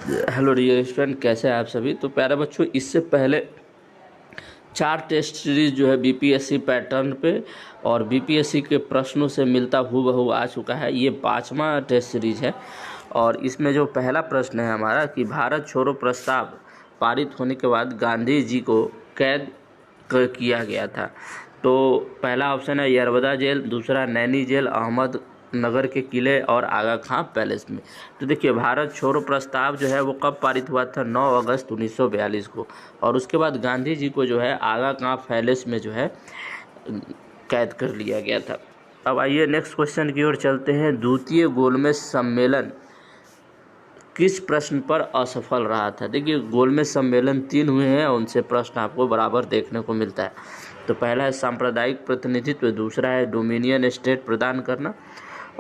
Hello dear student, कैसे हैं आप सभी। तो प्यारे बच्चों, इससे पहले 4 टेस्ट सीरीज जो है बीपीएससी पैटर्न पे और बीपीएससी के प्रश्नों से मिलता हूबहू आ चुका है। ये 5वां टेस्ट सीरीज है और इसमें जो पहला प्रश्न है हमारा कि भारत छोड़ो प्रस्ताव पारित होने के बाद गांधी जी को कैद किया गया था। तो पहला ऑप्शन है यरवदा जेल, दूसरा नैनी जेल, अहमद नगर के किले और आगा खां पैलेस में। तो देखिए, भारत छोड़ो प्रस्ताव जो है वो कब पारित हुआ था? 9 अगस्त 1942 को। और उसके बाद गांधी जी को जो है आगा खां पैलेस में जो है कैद कर लिया गया था। अब आइए नेक्स्ट क्वेश्चन की ओर चलते हैं। द्वितीय गोलमेज सम्मेलन किस प्रश्न पर असफल रहा था? देखिए, गोलमेज सम्मेलन 3 हुए हैं और उनसे प्रश्न आपको बराबर देखने को मिलता है। तो पहला है सांप्रदायिक प्रतिनिधित्व, दूसरा है डोमिनियन स्टेट प्रदान करना,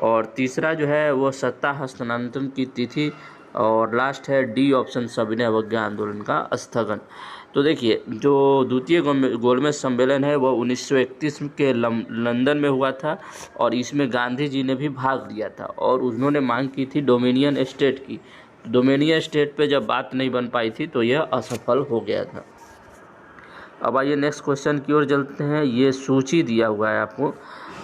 और तीसरा जो है वो सत्ता हस्तांतरण की तिथि, और लास्ट है डी ऑप्शन सविनय अवज्ञा आंदोलन का स्थगन। तो देखिए, जो द्वितीय गोलमेज सम्मेलन है वो 1931 के लंदन में हुआ था और इसमें गांधी जी ने भी भाग लिया था और उन्होंने मांग की थी डोमिनियन स्टेट की। डोमिनियन स्टेट पे जब बात नहीं बन पाई थी तो यह असफल हो गया था। अब आइए नेक्स्ट क्वेश्चन की ओर चलते हैं। ये सूची दिया हुआ है आपको,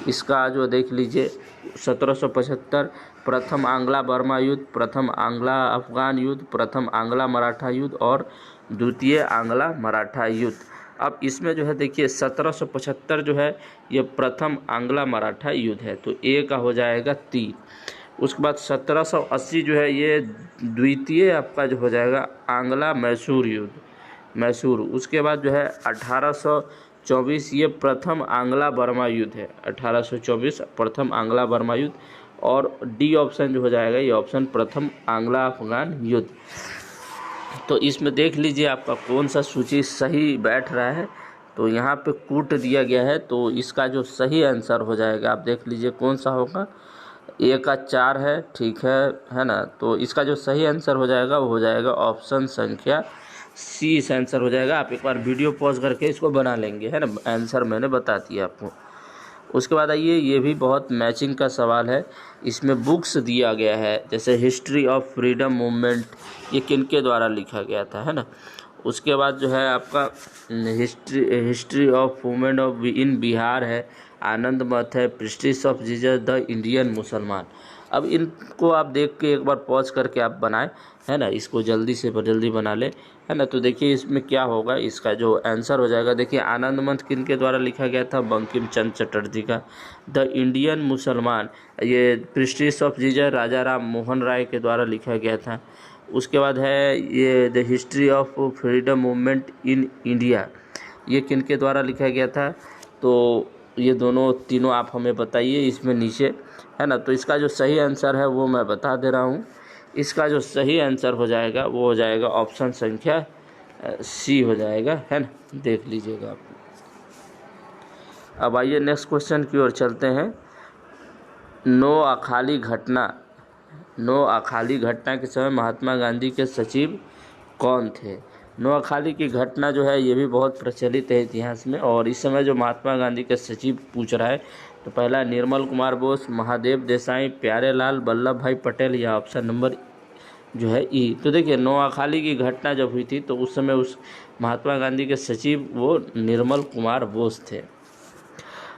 इसका जो देख लीजिए। 1775 प्रथम आंग्ला बर्मा युद्ध, प्रथम आंग्ला अफगान युद्ध, प्रथम आंग्ला मराठा युद्ध और द्वितीय आंग्ला मराठा युद्ध। अब इसमें जो है देखिए 1775 जो है ये प्रथम आंग्ला मराठा युद्ध है, तो ए का हो जाएगा 3। उसके बाद 1780 जो है ये द्वितीय आपका जो हो जाएगा आंग्ला मैसूर युद्ध, मैसूर। उसके बाद जो है 1824 ये प्रथम आंग्ला बर्मा युद्ध है, 1824 प्रथम आंग्ला बर्मा युद्ध। और डी ऑप्शन जो हो जाएगा ये ऑप्शन प्रथम आंग्ला अफगान युद्ध। तो इसमें देख लीजिए आपका कौन सा सूची सही बैठ रहा है। तो यहाँ पे कूट दिया गया है, तो इसका जो सही आंसर हो जाएगा आप देख लीजिए कौन सा होगा। ए का 4 है, ठीक है ना। तो इसका जो सही आंसर हो जाएगा वो हो जाएगा ऑप्शन संख्या सी, इस आंसर हो जाएगा। आप एक बार वीडियो पॉज करके इसको बना लेंगे, है ना। आंसर मैंने बता दिया आपको। उसके बाद आइए, ये भी बहुत मैचिंग का सवाल है। इसमें बुक्स दिया गया है, जैसे हिस्ट्री ऑफ फ्रीडम मूवमेंट, ये किनके द्वारा लिखा गया था, है ना। उसके बाद जो है आपका हिस्ट्री ऑफ मूवमेंट ऑफ इन बिहार है, आनंद मठ है, Prestige of Jesus the Indian मुसलमान। अब इनको आप देख के एक बार पॉज करके आप बनाएं, है ना। इसको जल्दी से जल्दी बना ले, है ना। तो देखिए इसमें क्या होगा, इसका जो आंसर हो जाएगा। देखिए, आनंद मठ किनके द्वारा लिखा गया था? बंकिम चंद्र चटर्जी का। द इंडियन मुसलमान ये प्रेस्टीज ऑफ जीसस राजा राम मोहन राय के द्वारा लिखा गया था। उसके बाद है ये the history of freedom movement in India, ये किनके द्वारा लिखा गया था? तो ये दोनों तीनों आप हमें बताइए इसमें नीचे, है ना। तो इसका जो सही आंसर है वो मैं बता दे रहा हूँ। इसका जो सही आंसर हो जाएगा वो हो जाएगा ऑप्शन संख्या सी हो जाएगा, है ना। देख लीजिएगा आप। अब आइए नेक्स्ट क्वेश्चन की ओर चलते हैं। नोआखाली घटना के समय महात्मा गांधी के सचिव कौन थे? नोआखाली की घटना जो है ये भी बहुत प्रचलित है इतिहास में, और इस समय जो महात्मा गांधी के सचिव पूछ रहा है तो पहला निर्मल कुमार बोस, महादेव देसाई, प्यारेलाल वल्लभ भाई पटेल, या ऑप्शन नंबर जो है ई। तो देखिए, नोआखाली की घटना जब हुई थी तो उस समय उस महात्मा गांधी के सचिव वो निर्मल कुमार बोस थे।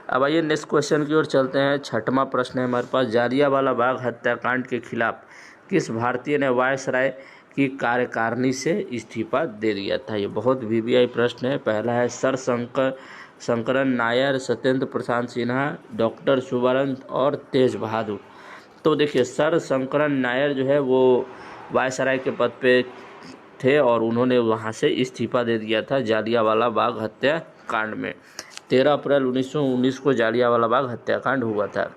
अब आइए नेक्स्ट क्वेश्चन की ओर चलते हैं। 6वां प्रश्न है हमारे पास। जालियांवाला बाग हत्याकांड के खिलाफ किस भारतीय ने वायसराय की कार्यकारिणी से इस्तीफा दे दिया था? ये बहुत वीवीआई प्रश्न है। पहला है सर शंकरन नायर, सत्येंद्र प्रसाद सिन्हा, डॉक्टर सुब्रत और तेज बहादुर। तो देखिए, सर शंकरन नायर जो है वो वायसराय के पद पे थे और उन्होंने वहाँ से इस्तीफा दे दिया था जालियांवाला बाग हत्याकांड में। 13 अप्रैल 1919 को जालियांवाला बाग हत्याकांड हुआ था।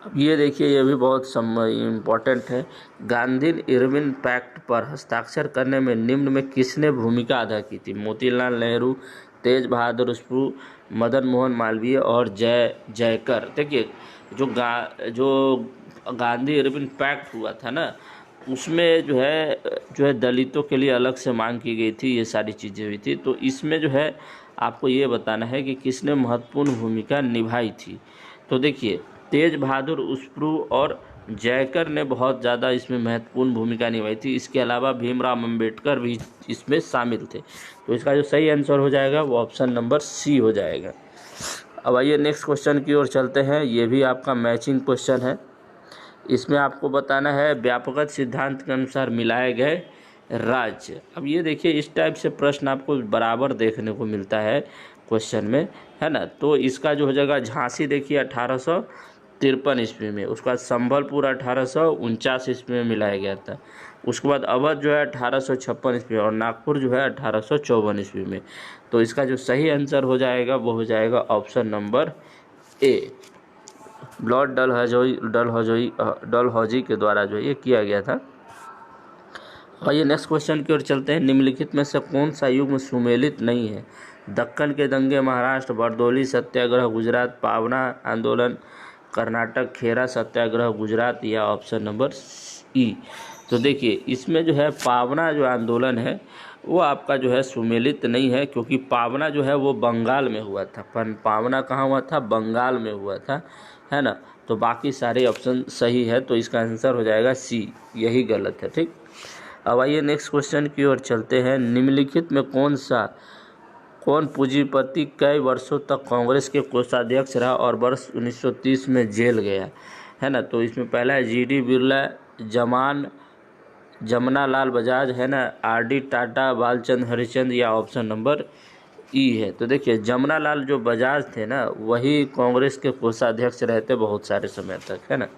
अब ये देखिए, ये भी बहुत इम्पोर्टेंट है। गांधी इरविन पैक्ट पर हस्ताक्षर करने में निम्न में किसने भूमिका अदा की थी? मोतीलाल नेहरू, तेज बहादुर सुप्रू, मदन मोहन मालवीय और जयकर। देखिए, जो गांधी इरविन पैक्ट हुआ था ना, उसमें जो है दलितों के लिए अलग से मांग की गई थी, ये सारी चीज़ें हुई थी। तो इसमें जो है आपको ये बताना है कि किसने महत्वपूर्ण भूमिका निभाई थी। तो देखिए, तेज बहादुर सुप्रू और जयकर ने बहुत ज़्यादा इसमें महत्वपूर्ण भूमिका निभाई थी। इसके अलावा भीमराव अम्बेडकर भी इसमें शामिल थे। तो इसका जो सही आंसर हो जाएगा वो ऑप्शन नंबर सी हो जाएगा। अब आइए नेक्स्ट क्वेश्चन की ओर चलते हैं। ये भी आपका मैचिंग क्वेश्चन है। इसमें आपको बताना है व्यापक सिद्धांत के अनुसार मिलाए गए राज्य। अब ये देखिए, इस टाइप से प्रश्न आपको बराबर देखने को मिलता है क्वेश्चन में, है ना। तो इसका जो हो जाएगा, झांसी देखिए 1853 ईस्वी में, उसके बाद संबलपुर 1849 ईस्वी में मिलाया गया था। उसके बाद अवध जो है 1856 ईस्वी और नागपुर जो है 1854 ईस्वी में। तो इसका जो सही आंसर हो जाएगा वो हो जाएगा option number A. Lord Dalhousie के द्वारा जो ये किया गया था। आइए नेक्स्ट क्वेश्चन की ओर चलते हैं। निम्नलिखित में से कौन सा युग्म सुमेलित नहीं है? दक्कन के दंगे महाराष्ट्र, बरदौली सत्याग्रह गुजरात, पावना आंदोलन कर्नाटक, खेरा सत्याग्रह गुजरात, या ऑप्शन नंबर ई। तो देखिए, इसमें जो है पावना जो आंदोलन है वो आपका जो है सुमेलित नहीं है, क्योंकि पावना जो है वो बंगाल में हुआ था। पावना कहाँ हुआ था? बंगाल में हुआ था, है ना। तो बाकी सारे ऑप्शन सही है, तो इसका आंसर हो जाएगा सी, यही गलत है। ठीक, अब आइए नेक्स्ट क्वेश्चन की ओर चलते हैं। निम्नलिखित में कौन पूंजीपति कई वर्षों तक कांग्रेस के कोषाध्यक्ष रहा और वर्ष 1930 में जेल गया, है ना। तो इसमें पहला है जीडी बिरला, जमना लाल बजाज, है ना, आरडी टाटा, बालचंद हरिचंद, या ऑप्शन नंबर ई है। तो देखिए, जमना लाल जो बजाज थे ना, वही कांग्रेस के कोषाध्यक्ष रहते बहुत सारे समय तक, है ना।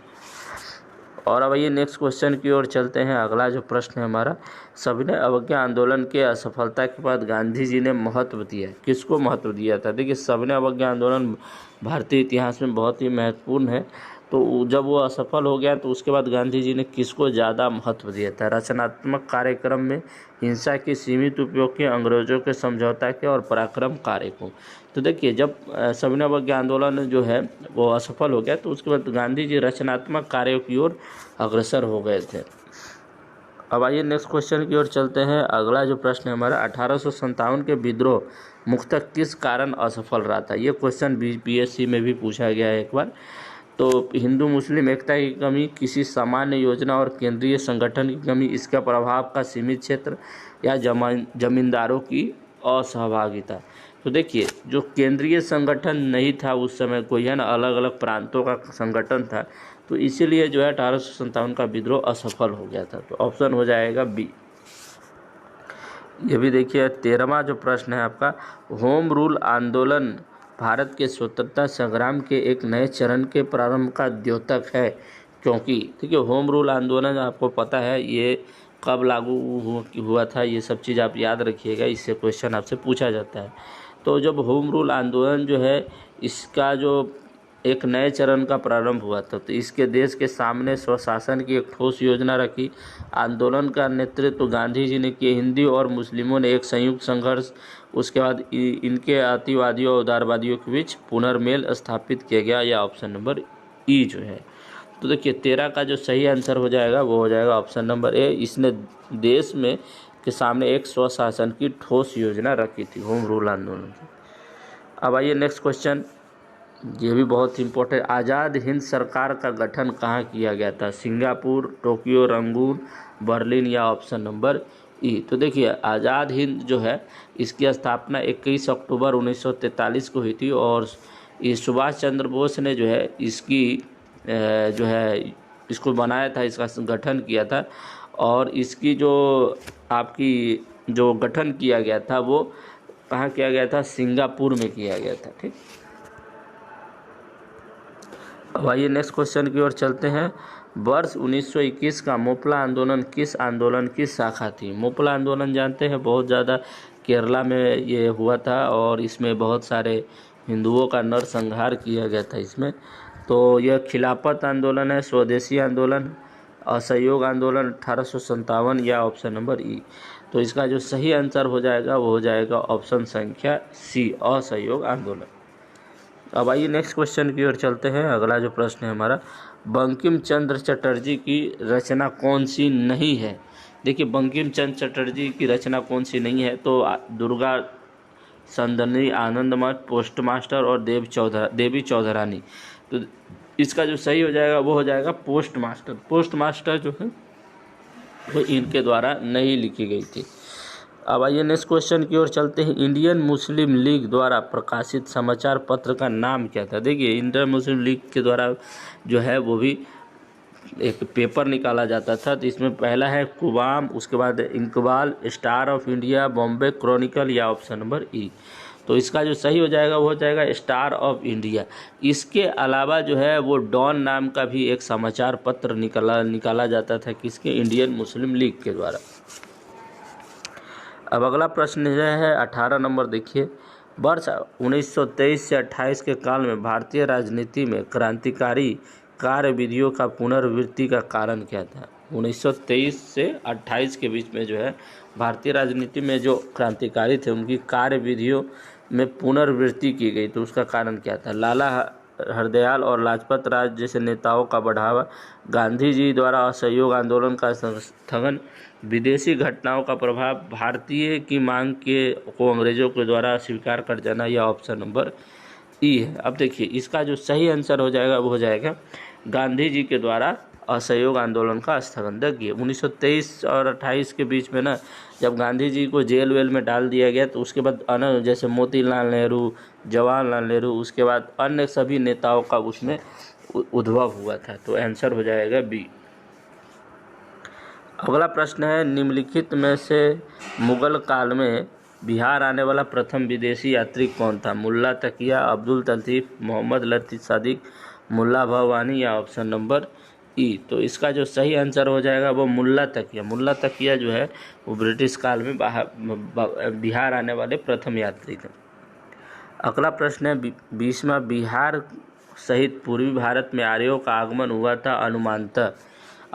और अब ये नेक्स्ट क्वेश्चन की ओर चलते हैं। अगला जो प्रश्न है हमारा, सविनय अवज्ञा आंदोलन के असफलता के बाद गांधी जी ने महत्व दिया, किसको महत्व दिया था? देखिए, सविनय अवज्ञा आंदोलन भारतीय इतिहास में बहुत ही महत्वपूर्ण है। तो जब वो असफल हो गया तो उसके बाद गांधी जी ने किसको ज़्यादा महत्व दिया था? रचनात्मक कार्यक्रम में, हिंसा के सीमित उपयोग के, अंग्रेजों के समझौता के, और पराक्रम कार्य को। तो देखिए, जब सविनय अवज्ञा आंदोलन जो है वो असफल हो गया तो उसके बाद गांधी जी रचनात्मक कार्यों की ओर अग्रसर हो गए थे। अब आइए नेक्स्ट क्वेश्चन की ओर चलते हैं। अगला जो प्रश्न है हमारा, 1857 के विद्रोह मुख्यतः किस कारण असफल रहा था? ये क्वेश्चन बीपीएससी में भी पूछा गया है एक बार। तो हिंदू मुस्लिम एकता की कमी, किसी सामान्य योजना और केंद्रीय संगठन की कमी, इसका प्रभाव का सीमित क्षेत्र, या जमींदारों की असहभागिता। तो देखिए, जो केंद्रीय संगठन नहीं था उस समय कोई, है ना, अलग अलग प्रांतों का संगठन था, तो इसीलिए जो है 1857 का विद्रोह असफल हो गया था। तो ऑप्शन हो जाएगा बी। ये भी देखिए, 13वां जो प्रश्न है आपका, होम रूल आंदोलन भारत के स्वतंत्रता संग्राम के एक नए चरण के प्रारंभ का द्योतक है, क्योंकि देखिए, होम रूल आंदोलन आपको पता है ये कब लागू हुआ था, ये सब चीज़ आप याद रखिएगा, इससे क्वेश्चन आपसे पूछा जाता है। तो जब होम रूल आंदोलन जो है इसका जो एक नए चरण का प्रारंभ हुआ था, तो इसके देश के सामने स्वशासन की एक ठोस योजना रखी। आंदोलन का नेतृत्व तो गांधी जी ने किए। हिंदू और मुस्लिमों ने एक संयुक्त संघर्ष, उसके बाद इनके अतिवादियों और उदारवादियों के बीच पुनर्मेल स्थापित किया गया, या ऑप्शन नंबर ई जो है। तो देखिए, 13 का जो सही आंसर हो जाएगा वो हो जाएगा ऑप्शन नंबर ए। इसने देश में के सामने एक स्वशासन की ठोस योजना रखी थी, होम रूल आंदोलन की। अब आइए नेक्स्ट क्वेश्चन, ये भी बहुत इंपॉर्टेंट। आज़ाद हिंद सरकार का गठन कहाँ किया गया था? सिंगापुर, टोक्यो, रंगून, बर्लिन, या ऑप्शन नंबर ई। तो देखिए, आज़ाद हिंद जो है इसकी स्थापना 21 अक्टूबर 1943 को हुई थी, और ये सुभाष चंद्र बोस ने जो है इसकी जो है इसको बनाया था, इसका गठन किया था। और इसकी जो आपकी जो गठन किया गया था वो कहाँ किया गया था? सिंगापुर में किया गया था। ठीक, अब आइए नेक्स्ट क्वेश्चन की ओर चलते हैं। वर्ष 1921 का मोपला आंदोलन किस आंदोलन की शाखा थी? मोपला आंदोलन जानते हैं, बहुत ज़्यादा केरला में ये हुआ था, और इसमें बहुत सारे हिंदुओं का नरसंहार किया गया था इसमें। तो यह खिलाफत आंदोलन है, स्वदेशी आंदोलन, असहयोग आंदोलन 1857, या ऑप्शन नंबर ई। तो इसका जो सही आंसर हो जाएगा वो हो जाएगा ऑप्शन संख्या सी, असहयोग आंदोलन। अब आइए नेक्स्ट क्वेश्चन की ओर चलते हैं। अगला जो प्रश्न है हमारा, बंकिम चंद्र चटर्जी की रचना कौन सी नहीं है? देखिए, बंकिम चंद्र चटर्जी की रचना कौन सी नहीं है? तो दुर्गा संदनी, आनंद मठ, पोस्टमास्टर, और देवी चौधरानी। तो इसका जो सही हो जाएगा वो हो जाएगा पोस्ट मास्टर। पोस्ट मास्टर जो है वो इनके द्वारा नहीं लिखी गई थी। अब आइए नेक्स्ट क्वेश्चन की ओर चलते हैं। इंडियन मुस्लिम लीग द्वारा प्रकाशित समाचार पत्र का नाम क्या था? देखिए, इंडियन मुस्लिम लीग के द्वारा जो है वो भी एक पेपर निकाला जाता था। तो इसमें पहला है कुवाम, उसके बाद Iqbal, star of India, Bombay Chronicle या ऑप्शन नंबर ई। तो इसका जो सही हो जाएगा वो हो जाएगा स्टार ऑफ इंडिया। इसके अलावा जो है वो डॉन नाम का भी एक समाचार पत्र निकाला जाता था, किसके? इंडियन मुस्लिम लीग के द्वारा। अब अगला प्रश्न है 18 नंबर। देखिए, वर्ष 1923 से 28 के काल में भारतीय राजनीति में क्रांतिकारी कार्यविधियों का पुनर्वृत्ति का कारण क्या था? 1923 से 28 के बीच में जो है भारतीय राजनीति में जो क्रांतिकारी थे उनकी कार्यविधियों में पुनर्वृत्ति की गई, तो उसका कारण क्या था? लाला हरदयाल और लाजपत राय जैसे नेताओं का बढ़ावा, गांधी जी द्वारा असहयोग आंदोलन का स्थगन, विदेशी घटनाओं का प्रभाव, भारतीय की मांग को अंग्रेजों के द्वारा स्वीकार कर जाना, या ऑप्शन नंबर ई है। अब देखिए, इसका जो सही आंसर हो जाएगा वो हो जाएगा गांधी जी के द्वारा असहयोग आंदोलन का स्थगन। देखिए, 1923 और 28 के बीच में ना, जब गांधी जी को जेल वेल में डाल दिया गया तो उसके बाद अन्य जैसे मोतीलाल नेहरू, जवाहरलाल नेहरू, उसके बाद अन्य सभी नेताओं का उसमें उद्भव हुआ था। तो आंसर हो जाएगा बी। अगला प्रश्न है, निम्नलिखित में से मुगल काल में बिहार आने वाला प्रथम विदेशी यात्री कौन था? मुल्ला तकिया, अब्दुल लतीफ़, मोहम्मद लतीफ़ सादिक, मुल्ला भवानी या ऑप्शन नंबर ई। तो इसका जो सही आंसर हो जाएगा वो मुल्ला तकिया। मुल्ला तकिया जो है वो ब्रिटिश काल में बिहार आने वाले प्रथम यात्री थे। अगला प्रश्न है 20वां, बिहार सहित पूर्वी भारत में आर्यों का आगमन हुआ था अनुमानतः।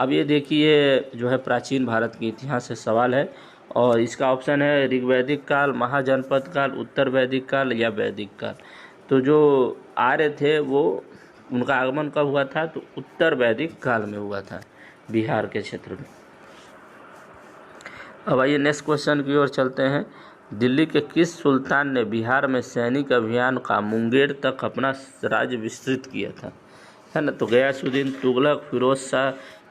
अब ये देखिए जो है प्राचीन भारत के इतिहास से सवाल है और इसका ऑप्शन है ऋग्वैदिक काल, महाजनपद काल, उत्तर वैदिक काल या वैदिक काल। तो जो आर्य थे वो उनका आगमन कब हुआ था? तो उत्तर वैदिक काल में हुआ था बिहार के क्षेत्र में। अब आइए नेक्स्ट क्वेश्चन की ओर चलते हैं। दिल्ली के किस सुल्तान ने बिहार में सैनिक अभियान का मुंगेर तक अपना राज्य विस्तृत किया था? है ना, तो गयासुद्दीन, तुगलक, फिरोज शाह,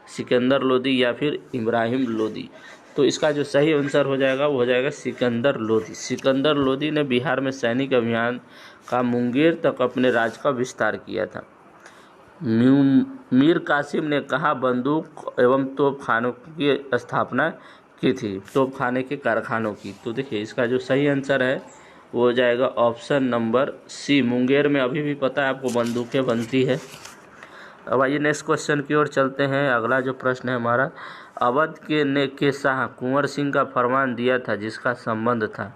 सिकंदर लोदी या फिर इब्राहिम लोदी। तो इसका जो सही आंसर हो जाएगा वो हो जाएगा सिकंदर लोदी। सिकंदर लोदी ने बिहार में सैनिक अभियान का मुंगेर तक अपने राज का विस्तार किया था। मीर कासिम ने कहाँ बंदूक एवं तोपखानों की स्थापना की थी? तोपखाने के कारखानों की। तो देखिए, इसका जो सही आंसर है वो हो जाएगा ऑप्शन नंबर सी। मुंगेर में अभी भी पता है आपको बंदूकें बनती है। अब आइए नेक्स्ट क्वेश्चन की ओर चलते हैं। अगला जो प्रश्न है हमारा, अवध के शाह कुंवर सिंह का फरमान दिया था जिसका संबंध था?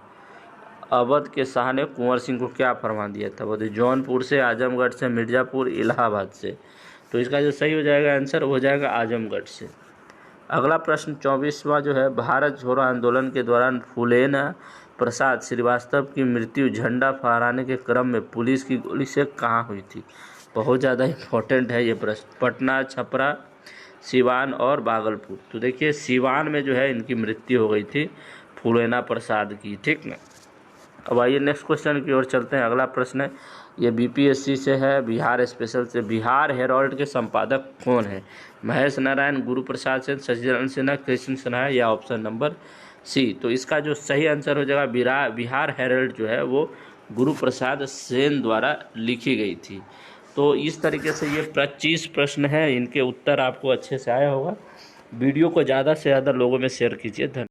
अवध के शाह ने कुंवर सिंह को क्या फरमान दिया था? वो जौनपुर से, आजमगढ़ से, मिर्ज़ापुर, इलाहाबाद से। तो इसका जो सही हो जाएगा आंसर हो जाएगा आजमगढ़ से। अगला प्रश्न 24वां जो है, भारत छोड़ो आंदोलन के दौरान फूलेना प्रसाद श्रीवास्तव की मृत्यु झंडा फहराने के क्रम में पुलिस की गोली से कहाँ हुई थी? बहुत ज़्यादा इम्पोर्टेंट है ये प्रश्न। पटना, छपरा, सिवान और भागलपुर। तो देखिए, सिवान में जो है इनकी मृत्यु हो गई थी फूलेना प्रसाद की। ठीक ना। अब आइए नेक्स्ट क्वेश्चन की ओर चलते हैं। अगला प्रश्न है, ये बीपीएससी से है, बिहार स्पेशल से। बिहार हेराल्ड के संपादक कौन है? महेश नारायण, गुरु प्रसाद सेन, शशिधरन सिन्हा, कृष्ण सिन्हा या ऑप्शन नंबर सी। तो इसका जो सही आंसर हो जाएगा बिहार हेराल्ड जो है वो गुरु प्रसाद सेन द्वारा लिखी गई थी। तो इस तरीके से ये 25 प्रश्न है, इनके उत्तर आपको अच्छे से आया होगा। वीडियो को ज़्यादा से ज़्यादा लोगों में शेयर कीजिए। धन्यवाद।